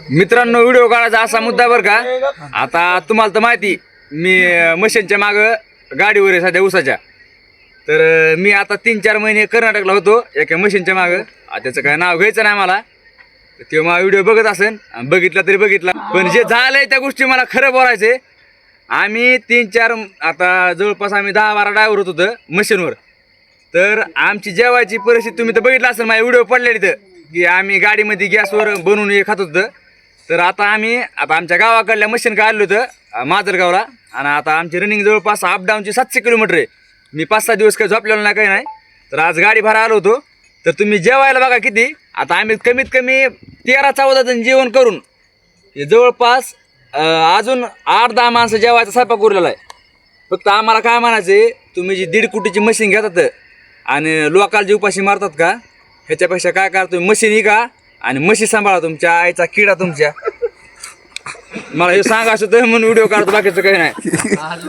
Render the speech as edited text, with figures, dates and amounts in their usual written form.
मित्रांनो, व्हिडिओ काढायचा असा मुद्दा बरं का. आता तुम्हाला तर माहिती मी मशीनच्या माग गाडीवर आहे सध्या ऊसाच्या. तर मी आता 3-4 महिने कर्नाटकला होतो एका मशीनच्या माग. त्याचं काय नाव घ्यायचं नाही मला. तेव्हा व्हिडिओ बघत असेल, बघितला तरी बघितला, पण जे झालंय त्या गोष्टी मला खरं बोलायचे. आम्ही 3-4 आता जवळपास आम्ही 10-12 ड्रायव्हर होत होतं मशीनवर. तर आमची जेवायची परिस्थिती तुम्ही तर बघितलं असेल, माझे व्हिडिओ पडलेले तर की आम्ही गाडीमध्ये गॅसवर बनवून हे खात होतं. तर आता आमच्या गावाकडल्या मशीन का आलो होतं माजलगावला. आणि आता आमची रनिंग जवळपास अपडाऊनची 700 किलोमीटर आहे. मी 5-6 दिवस काही झोपलेलो नाही, काही नाही. तर आज गाडी भरा आलो होतो. तर तुम्ही जेवायला बघा किती. आता आम्ही कमीत कमी 13-14 जण जेवण करून हे जवळपास अजून 8-10 माणसं जेवायचा स्वयंपाक उरलेला आहे. फक्त आम्हाला काय म्हणायचे, तुम्ही जी 1.5 कोटीची मशीन घेतात आणि लोकाला जी उपाशी मारतात का, ह्याच्यापेक्षा काय करा तुम्ही मशीन इका आणि म्हशी सांभाळा, तुमच्या आईचा किडा तुमच्या. मला हे सांगा असं तर म्हणून व्हिडिओ काढतो, बाकीचं काही नाही.